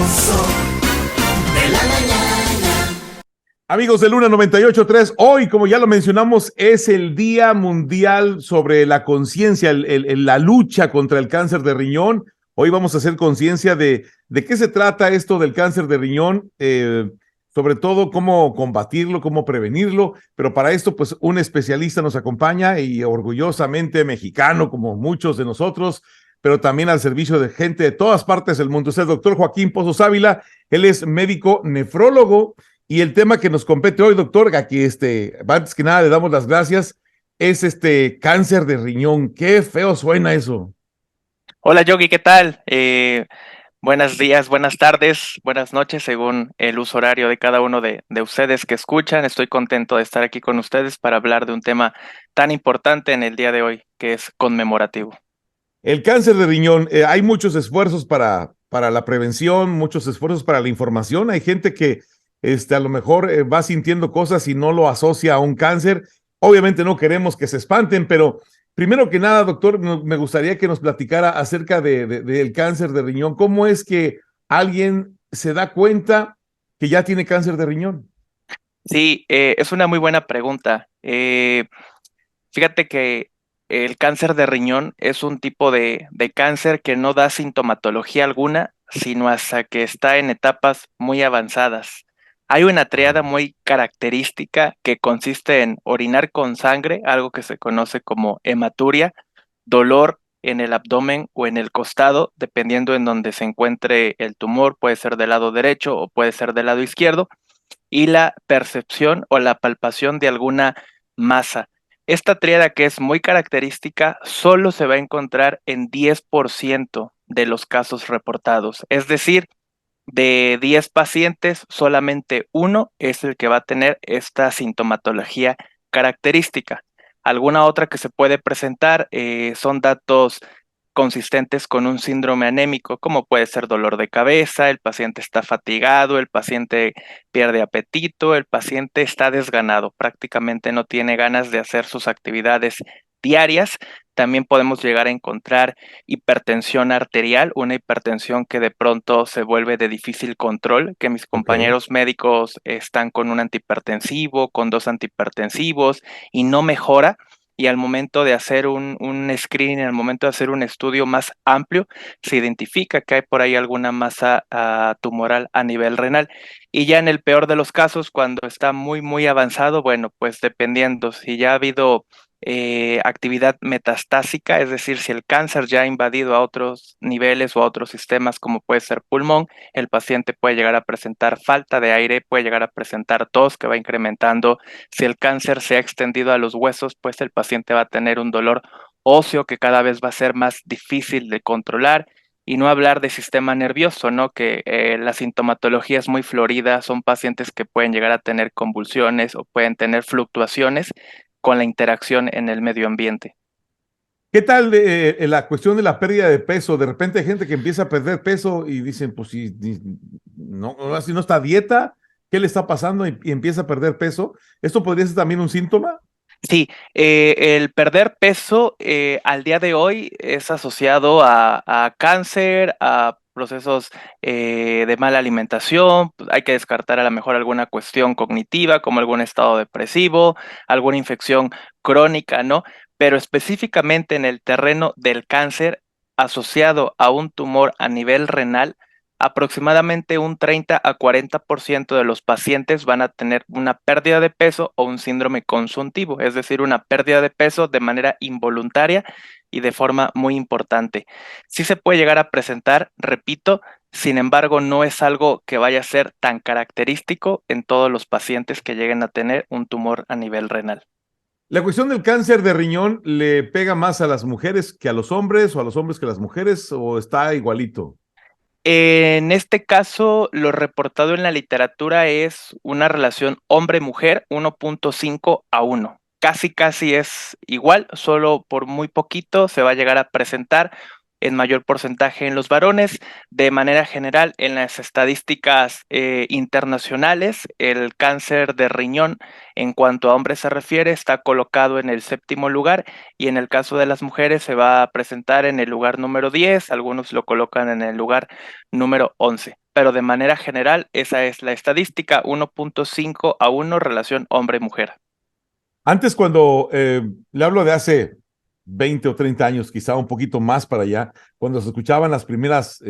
De la mañana. Amigos de Luna 98.3, hoy, como ya lo mencionamos, es el Día Mundial sobre la Conciencia, la lucha contra el cáncer de riñón. Hoy vamos a hacer conciencia de qué se trata esto del cáncer de riñón, sobre todo cómo combatirlo, cómo prevenirlo, pero para esto, pues, un especialista nos acompaña y orgullosamente mexicano, como muchos de nosotros, pero también al servicio de gente de todas partes del mundo. Es el doctor Joaquín Pozos Ávila. Él es médico nefrólogo. Y el tema que nos compete hoy, doctor, aquí antes que nada le damos las gracias, es cáncer de riñón. Qué feo suena eso. Hola Yogi, ¿qué tal? Buenos días, buenas tardes, buenas noches, según el uso horario de cada uno de ustedes que escuchan. Estoy contento de estar aquí con ustedes para hablar de un tema tan importante en el día de hoy, que es conmemorativo. El cáncer de riñón, hay muchos esfuerzos para la prevención, muchos esfuerzos para la información. Hay gente que a lo mejor va sintiendo cosas y no lo asocia a un cáncer. Obviamente no queremos que se espanten, pero primero que nada, doctor, me gustaría que nos platicara acerca del cáncer de riñón. ¿Cómo es que alguien se da cuenta que ya tiene cáncer de riñón? Sí, es una muy buena pregunta. Fíjate que el cáncer de riñón es un tipo de cáncer que no da sintomatología alguna, sino hasta que está en etapas muy avanzadas. Hay una triada muy característica que consiste en orinar con sangre, algo que se conoce como hematuria, dolor en el abdomen o en el costado, dependiendo en donde se encuentre el tumor, puede ser del lado derecho o puede ser del lado izquierdo, y la percepción o la palpación de alguna masa. Esta tríada, que es muy característica, solo se va a encontrar en 10% de los casos reportados. Es decir, de 10 pacientes, solamente uno es el que va a tener esta sintomatología característica. Alguna otra que se puede presentar son datos consistentes con un síndrome anémico, como puede ser dolor de cabeza, el paciente está fatigado, el paciente pierde apetito, el paciente está desganado, prácticamente no tiene ganas de hacer sus actividades diarias. También podemos llegar a encontrar hipertensión arterial, una hipertensión que de pronto se vuelve de difícil control, que mis Ok. compañeros médicos están con un antihipertensivo, con dos antihipertensivos y no mejora. Y al momento de hacer un screening, al momento de hacer un estudio más amplio, se identifica que hay por ahí alguna masa tumoral a nivel renal. Y ya en el peor de los casos, cuando está muy, muy avanzado, bueno, pues dependiendo si ya ha habido actividad metastásica, es decir, si el cáncer ya ha invadido a otros niveles o a otros sistemas, como puede ser pulmón, el paciente puede llegar a presentar falta de aire, puede llegar a presentar tos que va incrementando. Si el cáncer se ha extendido a los huesos, pues el paciente va a tener un dolor óseo que cada vez va a ser más difícil de controlar. Y no hablar de sistema nervioso, ¿no? Que la sintomatología es muy florida, son pacientes que pueden llegar a tener convulsiones o pueden tener fluctuaciones con la interacción en el medio ambiente. ¿Qué tal la cuestión de la pérdida de peso? De repente hay gente que empieza a perder peso y dicen, pues si no, así no está a dieta, ¿qué le está pasando? Y empieza a perder peso. ¿Esto podría ser también un síntoma? Sí, el perder peso al día de hoy es asociado a cáncer, a procesos de mala alimentación. Pues, hay que descartar a lo mejor alguna cuestión cognitiva, como algún estado depresivo, alguna infección crónica, ¿no? Pero específicamente en el terreno del cáncer asociado a un tumor a nivel renal, aproximadamente un 30 a 40% de los pacientes van a tener una pérdida de peso o un síndrome consuntivo, es decir, una pérdida de peso de manera involuntaria y de forma muy importante. Sí se puede llegar a presentar, repito, sin embargo, no es algo que vaya a ser tan característico en todos los pacientes que lleguen a tener un tumor a nivel renal. ¿La cuestión del cáncer de riñón le pega más a las mujeres que a los hombres o a los hombres que a las mujeres o está igualito? En este caso, lo reportado en la literatura es una relación hombre-mujer 1.5 a 1. Casi, casi es igual, solo por muy poquito se va a llegar a presentar en mayor porcentaje en los varones. De manera general, en las estadísticas internacionales, el cáncer de riñón, en cuanto a hombres se refiere, está colocado en el 7.º lugar, y en el caso de las mujeres se va a presentar en el lugar número 10, algunos lo colocan en el lugar número 11. Pero de manera general, esa es la estadística: 1.5 a 1 relación hombre-mujer. Antes, cuando le hablo de hace 20 o 30 años, quizá un poquito más para allá, cuando se escuchaban las primeras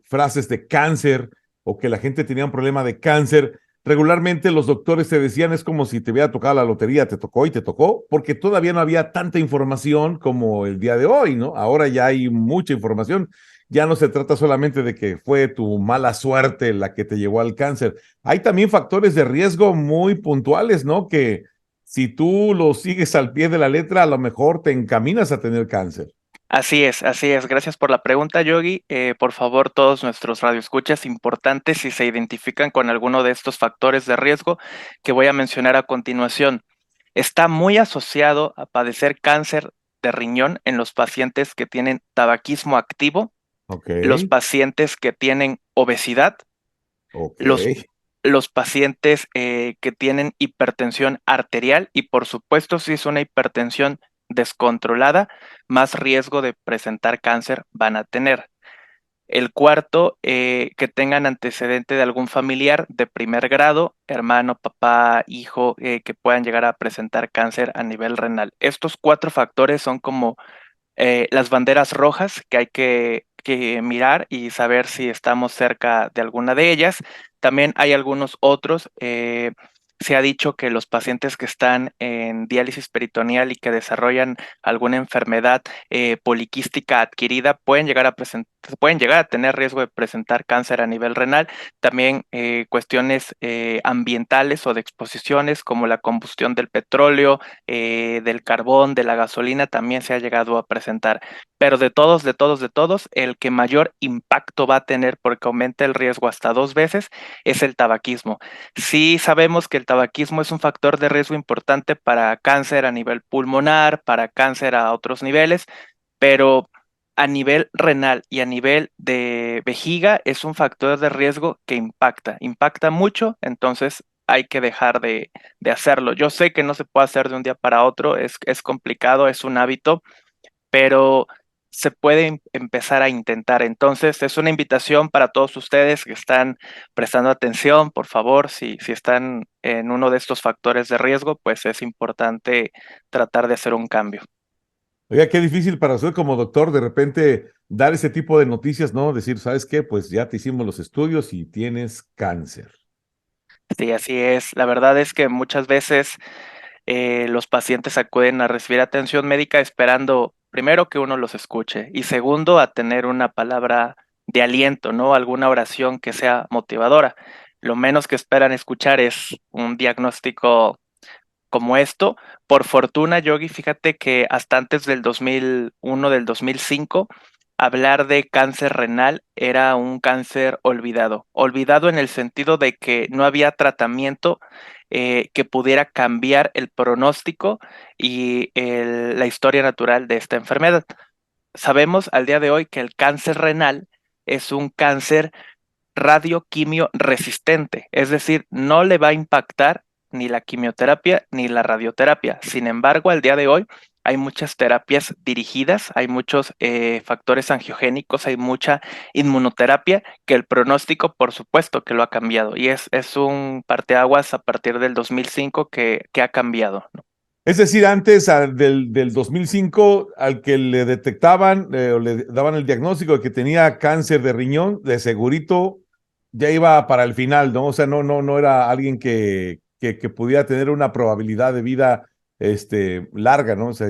frases de cáncer o que la gente tenía un problema de cáncer, regularmente los doctores te decían es como si te hubiera tocado la lotería, te tocó y te tocó, porque todavía no había tanta información como el día de hoy, ¿no? Ahora ya hay mucha información. Ya no se trata solamente de que fue tu mala suerte la que te llevó al cáncer. Hay también factores de riesgo muy puntuales, ¿no? Que si tú lo sigues al pie de la letra, a lo mejor te encaminas a tener cáncer. Así es, así es. Gracias por la pregunta, Yogi. Por favor, todos nuestros radioescuchas importantes, si se identifican con alguno de estos factores de riesgo que voy a mencionar a continuación, está muy asociado a padecer cáncer de riñón en los pacientes que tienen tabaquismo activo, Ok, los pacientes que tienen obesidad, ok. los, los pacientes que tienen hipertensión arterial, y por supuesto, si es una hipertensión descontrolada, más riesgo de presentar cáncer van a tener. El cuarto, que tengan antecedente de algún familiar de primer grado, hermano, papá, hijo, que puedan llegar a presentar cáncer a nivel renal. Estos 4 factores son como las banderas rojas que hay que mirar y saber si estamos cerca de alguna de ellas. También hay algunos otros. Se ha dicho que los pacientes que están en diálisis peritoneal y que desarrollan alguna enfermedad poliquística adquirida pueden llegar a tener riesgo de presentar cáncer a nivel renal. También cuestiones ambientales o de exposiciones como la combustión del petróleo, del carbón, de la gasolina, también se ha llegado a presentar. Pero de todos, de todos, de todos, el que mayor impacto va a tener, porque aumenta el riesgo hasta 2 veces, es el tabaquismo. Sí sabemos que el tabaquismo es un factor de riesgo importante para cáncer a nivel pulmonar, para cáncer a otros niveles, pero a nivel renal y a nivel de vejiga es un factor de riesgo que impacta mucho. Entonces hay que dejar de hacerlo. Yo sé que no se puede hacer de un día para otro, es complicado, es un hábito, pero se puede empezar a intentar. Entonces, es una invitación para todos ustedes que están prestando atención. Por favor, si están en uno de estos factores de riesgo, pues es importante tratar de hacer un cambio. Oiga, qué difícil para usted como doctor de repente dar ese tipo de noticias, ¿no? Decir, ¿sabes qué? Pues ya te hicimos los estudios y tienes cáncer. Sí, así es. La verdad es que muchas veces los pacientes acuden a recibir atención médica esperando, primero, que uno los escuche, y segundo, a tener una palabra de aliento, ¿no? Alguna oración que sea motivadora. Lo menos que esperan escuchar es un diagnóstico como esto. Por fortuna, Yogi, fíjate que hasta antes del 2001, del 2005, hablar de cáncer renal era un cáncer olvidado. Olvidado en el sentido de que no había tratamiento que pudiera cambiar el pronóstico y la historia natural de esta enfermedad. Sabemos al día de hoy que el cáncer renal es un cáncer radioquimio resistente, es decir, no le va a impactar ni la quimioterapia ni la radioterapia. Sin embargo, al día de hoy hay muchas terapias dirigidas, hay muchos factores angiogénicos, hay mucha inmunoterapia, que el pronóstico, por supuesto, que lo ha cambiado, y es un parteaguas a partir del 2005 que ha cambiado, ¿no? Es decir, antes del 2005, al que le detectaban o le daban el diagnóstico de que tenía cáncer de riñón, de segurito ya iba para el final, ¿no? O sea, no era alguien que pudiera tener una probabilidad de vida larga, ¿no? O sea,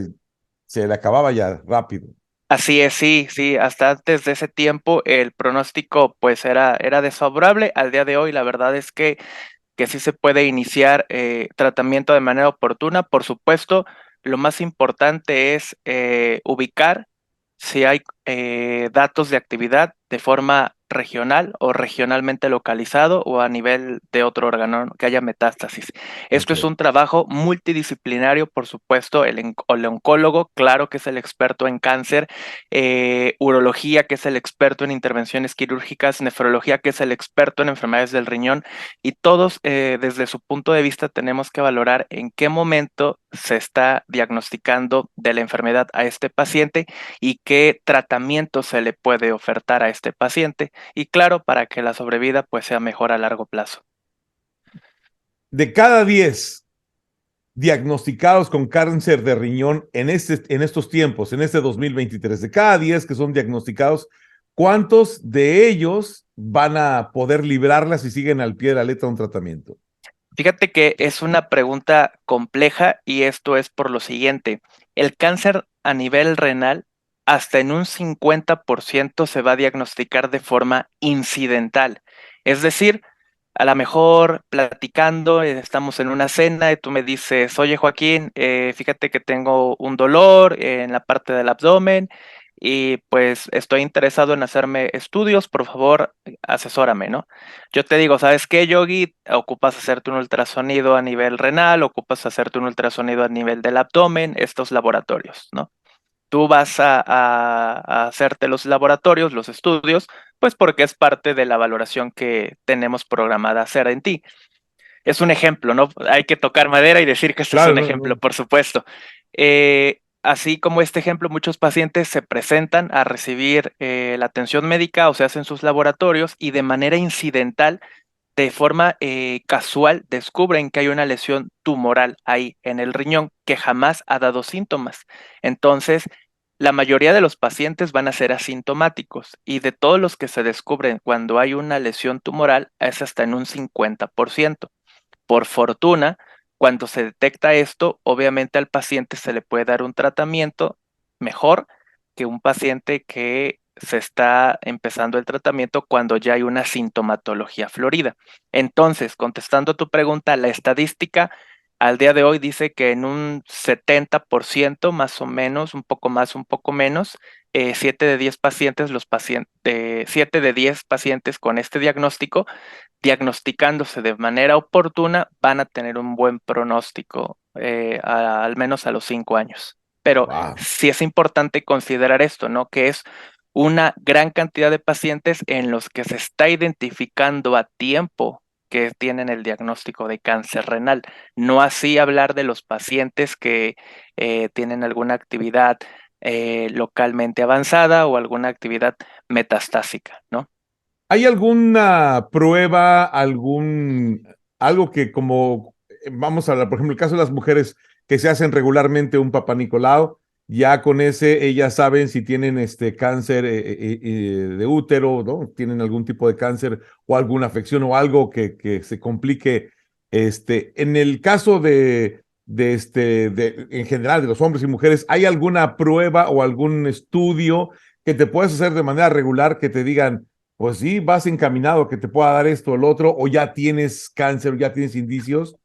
se le acababa ya rápido. Así es, sí, sí, hasta antes de ese tiempo el pronóstico pues era desfavorable. Al día de hoy la verdad es que sí se puede iniciar tratamiento de manera oportuna. Por supuesto, lo más importante es ubicar si hay datos de actividad de forma regional o regionalmente localizado o a nivel de otro órgano, ¿no? Que haya metástasis. Esto Ok. es un trabajo multidisciplinario, por supuesto, el oncólogo, claro que es el experto en cáncer, urología, que es el experto en intervenciones quirúrgicas, nefrología, que es el experto en enfermedades del riñón, y todos desde su punto de vista tenemos que valorar en qué momento se está diagnosticando de la enfermedad a este paciente y qué tratamiento se le puede ofertar a este paciente, y claro, para que la sobrevida pues sea mejor a largo plazo. De cada 10 diagnosticados con cáncer de riñón en estos tiempos, en este 2023, de cada 10 que son diagnosticados, ¿cuántos de ellos van a poder librarlas si siguen al pie de la letra un tratamiento? Fíjate que es una pregunta compleja y esto es por lo siguiente. El cáncer a nivel renal hasta en un 50% se va a diagnosticar de forma incidental. Es decir, a lo mejor platicando, estamos en una cena y tú me dices, oye Joaquín, fíjate que tengo un dolor en la parte del abdomen y pues estoy interesado en hacerme estudios, por favor, asesórame, ¿no? Yo te digo, ¿sabes qué, Yogi? Ocupas hacerte un ultrasonido a nivel renal, ocupas hacerte un ultrasonido a nivel del abdomen, estos laboratorios, ¿no? Tú vas a hacerte los laboratorios, los estudios, pues porque es parte de la valoración que tenemos programada hacer en ti. Es un ejemplo, ¿no? Hay que tocar madera y decir que este es Claro, un no, ejemplo, no. por supuesto. Así como este ejemplo, muchos pacientes se presentan a recibir la atención médica o se hacen sus laboratorios y de manera incidental, de forma casual, descubren que hay una lesión tumoral ahí en el riñón que jamás ha dado síntomas. Entonces, la mayoría de los pacientes van a ser asintomáticos y de todos los que se descubren cuando hay una lesión tumoral es hasta en un 50%. Por fortuna, cuando se detecta esto, obviamente al paciente se le puede dar un tratamiento mejor que un paciente que se está empezando el tratamiento cuando ya hay una sintomatología florida. Entonces, contestando a tu pregunta, la estadística al día de hoy dice que en un 70% más o menos, un poco más, un poco menos, 7 de 10 pacientes, 7 de 10 pacientes con este diagnóstico diagnosticándose de manera oportuna, van a tener un buen pronóstico, al menos a los 5 años. Pero Wow. sí es importante considerar esto, ¿no? Que es una gran cantidad de pacientes en los que se está identificando a tiempo que tienen el diagnóstico de cáncer renal. No así hablar de los pacientes que tienen alguna actividad localmente avanzada o alguna actividad metastásica, ¿no? ¿Hay alguna prueba, algo que como, vamos a hablar, por ejemplo, el caso de las mujeres que se hacen regularmente un Papá Nicolau, ya con ese ellas saben si tienen este cáncer de útero, ¿no? Tienen algún tipo de cáncer o alguna afección o algo que se complique. En el caso en general, de los hombres y mujeres, ¿hay alguna prueba o algún estudio que te puedas hacer de manera regular que te digan, pues sí, vas encaminado a que te pueda dar esto o el otro, o ya tienes cáncer, o ya tienes indicios?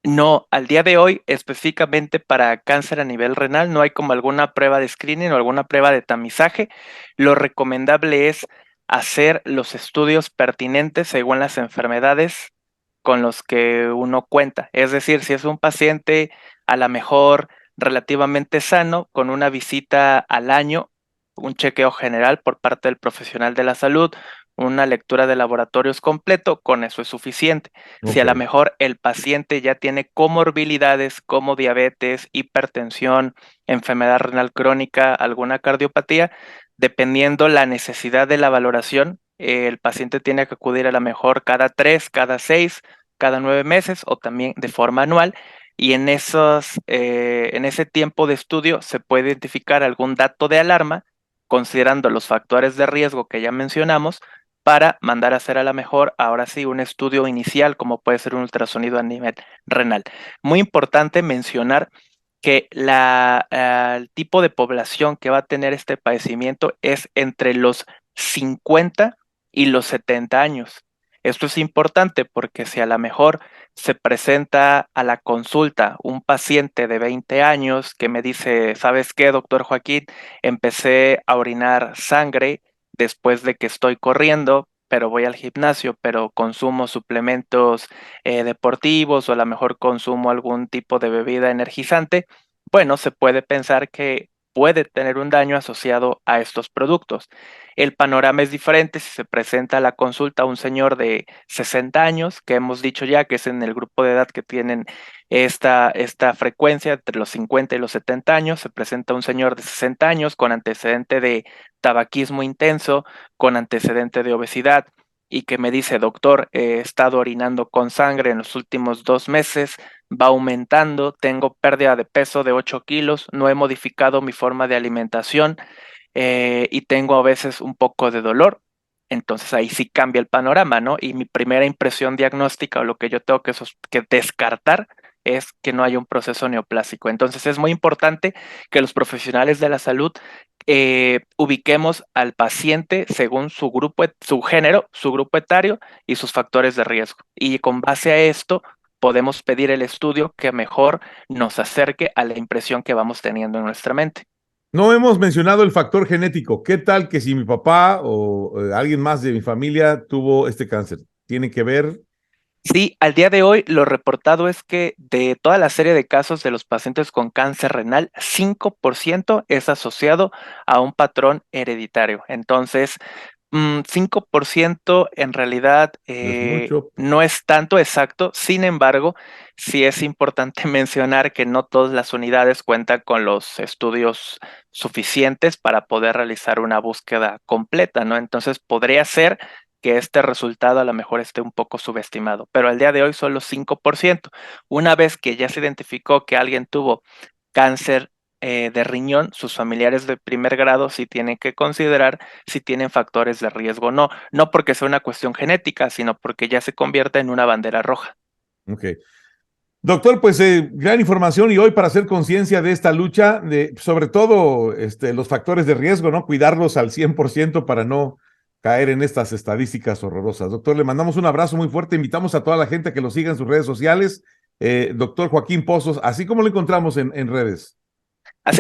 No, al día de hoy, específicamente para cáncer a nivel renal, no hay como alguna prueba de screening o alguna prueba de tamizaje. Lo recomendable es hacer los estudios pertinentes según las enfermedades con los que uno cuenta. Es decir, si es un paciente a lo mejor relativamente sano, con una visita al año, un chequeo general por parte del profesional de la salud, una lectura de laboratorios completo, con eso es suficiente. Si a Ok, lo mejor el paciente ya tiene comorbilidades como diabetes, hipertensión, enfermedad renal crónica, alguna cardiopatía, dependiendo la necesidad de la valoración, el paciente tiene que acudir a lo mejor cada 3, cada 6, cada 9 meses o también de forma anual. Y en ese tiempo de estudio se puede identificar algún dato de alarma, considerando los factores de riesgo que ya mencionamos, para mandar a hacer a la mejor, ahora sí, un estudio inicial, como puede ser un ultrasonido a nivel renal. Muy importante mencionar que el tipo de población que va a tener este padecimiento es entre los 50 y los 70 años. Esto es importante porque si a lo mejor se presenta a la consulta un paciente de 20 años que me dice, ¿sabes qué, doctor Joaquín? Empecé a orinar sangre después de que estoy corriendo, pero voy al gimnasio, pero consumo suplementos deportivos o a lo mejor consumo algún tipo de bebida energizante, bueno, se puede pensar que puede tener un daño asociado a estos productos. El panorama es diferente si se presenta a la consulta un señor de 60 años, que hemos dicho ya que es en el grupo de edad que tienen esta frecuencia entre los 50 y los 70 años, se presenta un señor de 60 años con antecedente de tabaquismo intenso, con antecedente de obesidad y que me dice, doctor, he estado orinando con sangre en los últimos 2 meses, va aumentando, tengo pérdida de peso de 8 kilos, no he modificado mi forma de alimentación y tengo a veces un poco de dolor. Entonces ahí sí cambia el panorama, ¿no? Y mi primera impresión diagnóstica o lo que yo tengo que descartar es que no haya un proceso neoplásico. Entonces es muy importante que los profesionales de la salud ubiquemos al paciente según su grupo, su género, su grupo etario y sus factores de riesgo. Y con base a esto podemos pedir el estudio que mejor nos acerque a la impresión que vamos teniendo en nuestra mente. No hemos mencionado el factor genético. ¿Qué tal que si mi papá o alguien más de mi familia tuvo este cáncer? ¿Tiene que ver? Sí, al día de hoy lo reportado es que de toda la serie de casos de los pacientes con cáncer renal, 5% es asociado a un patrón hereditario. Entonces, 5% en realidad No es mucho. no es tanto exacto. Sin embargo, sí es importante mencionar que no todas las unidades cuentan con los estudios suficientes para poder realizar una búsqueda completa, ¿no? Entonces, podría ser que este resultado a lo mejor esté un poco subestimado, pero al día de hoy solo 5%. Una vez que ya se identificó que alguien tuvo cáncer de riñón, sus familiares de primer grado sí tienen que considerar si tienen factores de riesgo o no, no porque sea una cuestión genética, sino porque ya se convierte en una bandera roja. Ok. Doctor, pues gran información y hoy para hacer conciencia de esta lucha, sobre todo los factores de riesgo, ¿no? Cuidarlos al 100% para no caer en estas estadísticas horrorosas. Doctor, le mandamos un abrazo muy fuerte, invitamos a toda la gente a que lo siga en sus redes sociales. Doctor Joaquín Pozos, así como lo encontramos en redes.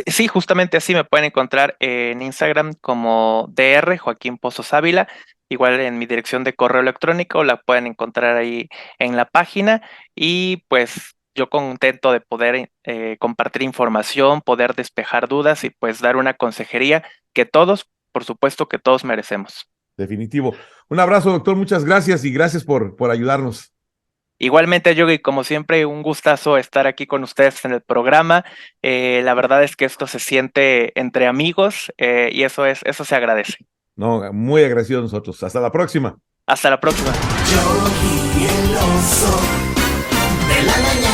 Sí, justamente así me pueden encontrar en Instagram como DR Joaquín Pozos Ávila, igual en mi dirección de correo electrónico la pueden encontrar ahí en la página y pues yo contento de poder compartir información, poder despejar dudas y pues dar una consejería que todos, por supuesto que todos merecemos. Definitivo. Un abrazo, doctor, muchas gracias y gracias por ayudarnos. Igualmente, Yogi, como siempre, un gustazo estar aquí con ustedes en el programa. La verdad es que esto se siente entre amigos y eso se agradece. No, muy agradecidos nosotros. Hasta la próxima. Hasta la próxima. Yogi, el oso de la mañana.